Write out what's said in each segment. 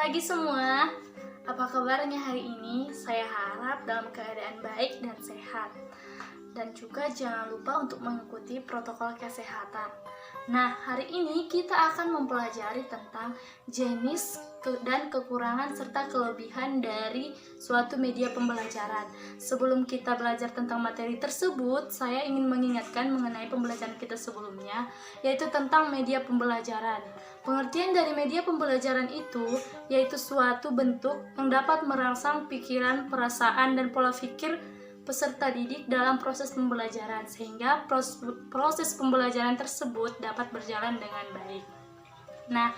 pagi semua. Apa kabarnya hari ini? Saya harap dalam keadaan baik dan sehat. Dan juga jangan lupa untuk mengikuti protokol kesehatan. Nah, hari ini kita akan mempelajari tentang jenis dan kekurangan serta kelebihan dari suatu media pembelajaran. Sebelum kita belajar tentang materi tersebut, saya ingin mengingatkan mengenai pembelajaran kita sebelumnya, yaitu tentang media pembelajaran. Pengertian dari media pembelajaran itu yaitu suatu bentuk yang dapat merangsang pikiran, perasaan, dan pola pikir peserta didik dalam proses pembelajaran sehingga proses pembelajaran tersebut dapat berjalan dengan baik. Nah,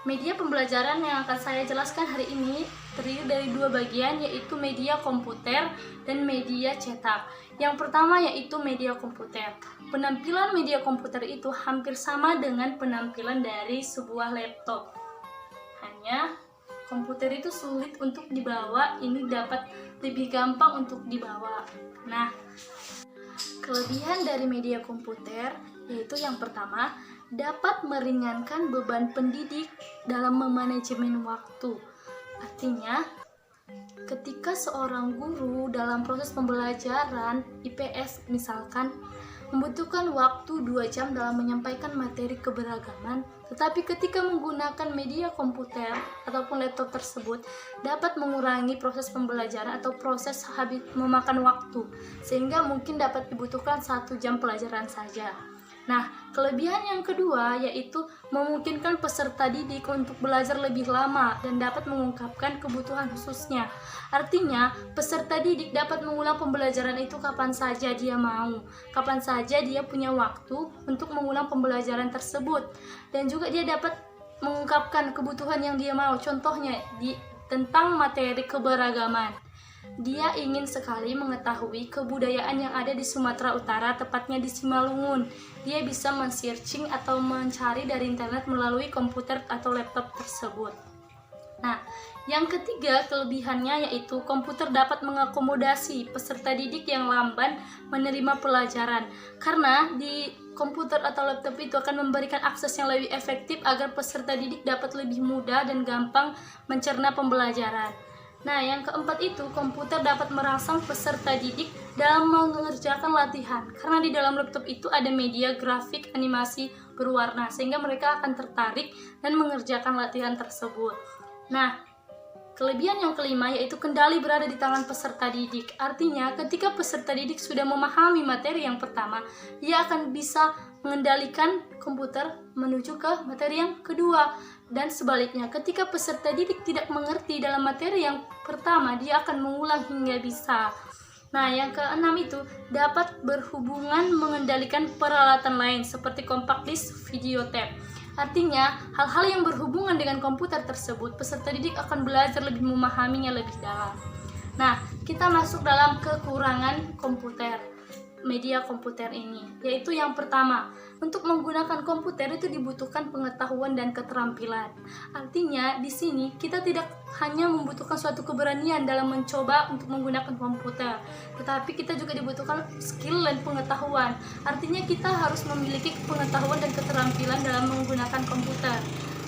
media pembelajaran yang akan saya jelaskan hari ini terdiri dari dua bagian, yaitu media komputer dan media cetak. Yang pertama yaitu media komputer. Penampilan media komputer itu hampir sama dengan penampilan dari sebuah laptop. Hanya komputer itu sulit untuk dibawa, ini dapat lebih gampang untuk dibawa. Nah, kelebihan dari media komputer yaitu yang pertama, dapat meringankan beban pendidik dalam memanajemen waktu. Artinya, ketika seorang guru dalam proses pembelajaran IPS misalkan membutuhkan waktu 2 jam dalam menyampaikan materi keberagaman, tetapi ketika menggunakan media komputer ataupun laptop tersebut dapat mengurangi proses pembelajaran atau proses habis memakan waktu, sehingga mungkin dapat dibutuhkan 1 jam pelajaran saja. Nah, kelebihan yang kedua yaitu memungkinkan peserta didik untuk belajar lebih lama dan dapat mengungkapkan kebutuhan khususnya. Artinya, peserta didik dapat mengulang pembelajaran itu kapan saja dia mau, kapan saja dia punya waktu untuk mengulang pembelajaran tersebut. Dan juga dia dapat mengungkapkan kebutuhan yang dia mau, contohnya tentang materi keberagaman. Dia ingin sekali mengetahui kebudayaan yang ada di Sumatera Utara, tepatnya di Simalungun. Dia bisa men-searching atau mencari dari internet melalui komputer atau laptop tersebut. Nah, yang ketiga kelebihannya yaitu komputer dapat mengakomodasi peserta didik yang lamban menerima pelajaran. Karena di komputer atau laptop itu akan memberikan akses yang lebih efektif agar peserta didik dapat lebih mudah dan gampang mencerna pembelajaran. Nah, yang keempat itu, komputer dapat merangsang peserta didik dalam mengerjakan latihan. Karena di dalam laptop itu ada media grafik animasi berwarna, sehingga mereka akan tertarik dan mengerjakan latihan tersebut. Nah, kelebihan yang kelima yaitu kendali berada di tangan peserta didik. Artinya, ketika peserta didik sudah memahami materi yang pertama, ia akan bisa mengendalikan komputer menuju ke materi yang kedua. Dan sebaliknya, ketika peserta didik tidak mengerti dalam materi yang pertama, dia akan mengulang hingga bisa. Nah, yang keenam itu dapat berhubungan mengendalikan peralatan lain seperti compact disc, video tape. Artinya, hal-hal yang berhubungan dengan komputer tersebut, peserta didik akan belajar lebih memahaminya lebih dalam. Nah, kita masuk dalam kekurangan komputer, media komputer ini, yaitu yang pertama, untuk menggunakan komputer itu dibutuhkan pengetahuan dan keterampilan. Artinya, di sini kita tidak hanya membutuhkan suatu keberanian dalam mencoba untuk menggunakan komputer, tetapi kita juga dibutuhkan skill dan pengetahuan. Artinya, kita harus memiliki pengetahuan dan keterampilan dalam menggunakan komputer.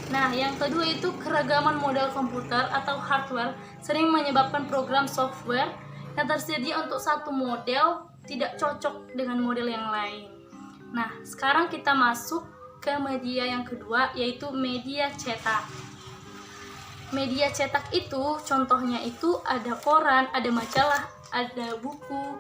Nah, yang kedua itu keragaman model komputer atau hardware sering menyebabkan program software yang tersedia untuk satu model tidak cocok dengan model yang lain. Nah, sekarang kita masuk ke media yang kedua, yaitu media cetak. Media cetak itu contohnya itu ada koran, ada majalah, ada buku.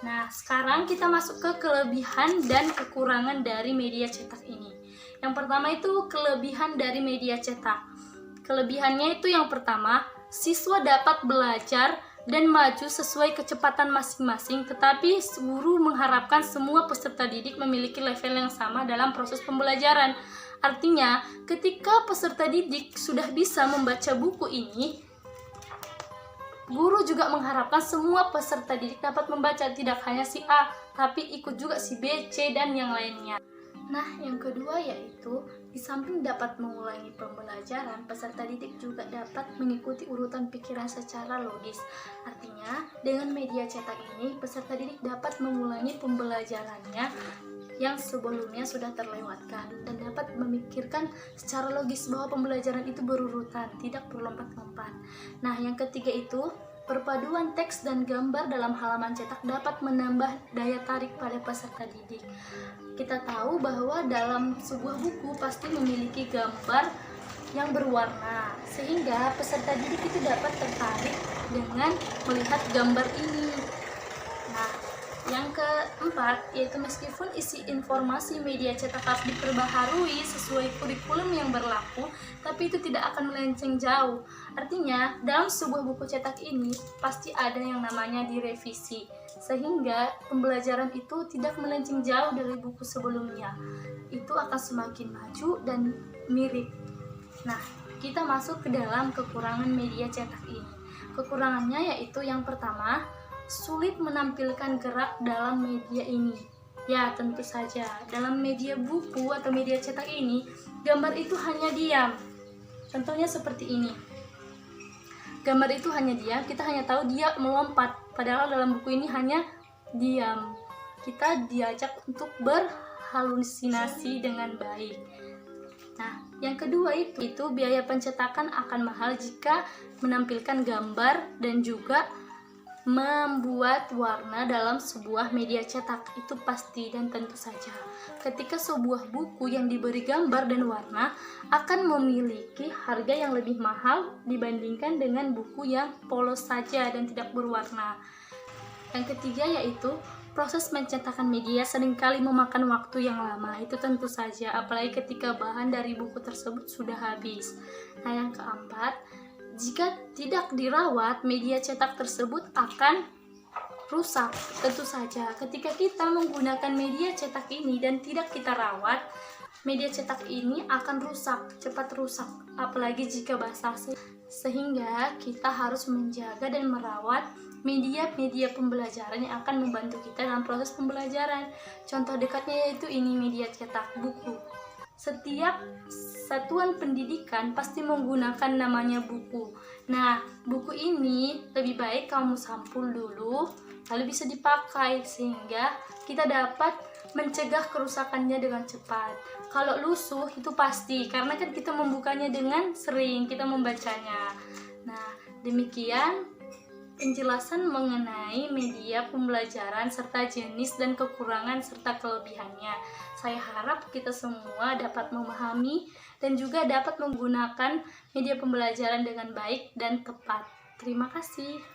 Nah, sekarang kita masuk ke kelebihan dan kekurangan dari media cetak ini. Yang pertama itu kelebihan dari media cetak. Kelebihannya itu yang pertama, siswa dapat belajar dan maju sesuai kecepatan masing-masing, tetapi guru mengharapkan semua peserta didik memiliki level yang sama dalam proses pembelajaran. Artinya, ketika peserta didik sudah bisa membaca buku ini, guru juga mengharapkan semua peserta didik dapat membaca, tidak hanya si A, tapi ikut juga si B, C, dan yang lainnya. Nah, yang kedua yaitu di samping dapat mengulangi pembelajaran, peserta didik juga dapat mengikuti urutan pikiran secara logis. Artinya, dengan media cetak ini, peserta didik dapat mengulangi pembelajarannya yang sebelumnya sudah terlewatkan dan dapat memikirkan secara logis bahwa pembelajaran itu berurutan, tidak berlompat-lompat. Nah, yang ketiga itu perpaduan teks dan gambar dalam halaman cetak dapat menambah daya tarik pada peserta didik. Kita tahu bahwa dalam sebuah buku pasti memiliki gambar yang berwarna, sehingga peserta didik itu dapat tertarik dengan melihat gambar ini. Nah, yang keempat yaitu meskipun isi informasi media cetak harus diperbaharui sesuai kurikulum yang berlaku, tapi itu tidak akan melenceng jauh. Artinya, dalam sebuah buku cetak ini pasti ada yang namanya direvisi, sehingga pembelajaran itu tidak melenceng jauh dari buku sebelumnya. Itu akan semakin maju dan mirip. Nah, kita masuk ke dalam kekurangan media cetak ini. Kekurangannya yaitu yang pertama, sulit menampilkan gerak dalam media ini. Ya, tentu saja, dalam media buku atau media cetak ini, gambar itu hanya diam. Contohnya seperti ini. Gambar itu hanya diam, kita hanya tahu dia melompat. Padahal dalam buku ini hanya diam. Kita diajak untuk berhalusinasi dengan baik. Nah, yang kedua itu biaya pencetakan akan mahal jika menampilkan gambar dan juga membuat warna dalam sebuah media cetak, itu pasti dan tentu saja. Ketika sebuah buku yang diberi gambar dan warna akan memiliki harga yang lebih mahal dibandingkan dengan buku yang polos saja dan tidak berwarna. Yang ketiga yaitu proses mencetakan media seringkali memakan waktu yang lama, itu tentu saja, apalagi ketika bahan dari buku tersebut sudah habis. Nah, yang keempat, jika tidak dirawat, media cetak tersebut akan rusak. Tentu saja, ketika kita menggunakan media cetak ini dan tidak kita rawat, media cetak ini akan rusak, cepat rusak, apalagi jika basah. Sehingga kita harus menjaga dan merawat media-media pembelajaran yang akan membantu kita dalam proses pembelajaran. Contoh dekatnya yaitu ini media cetak buku. Setiap satuan pendidikan pasti menggunakan namanya buku. Nah, buku ini lebih baik kamu sampul dulu, lalu bisa dipakai sehingga kita dapat mencegah kerusakannya dengan cepat. Kalau lusuh itu pasti, karena kan kita membukanya dengan sering, kita membacanya. Nah, demikian penjelasan mengenai media pembelajaran serta jenis dan kekurangan serta kelebihannya. Saya harap kita semua dapat memahami dan juga dapat menggunakan media pembelajaran dengan baik dan tepat. Terima kasih.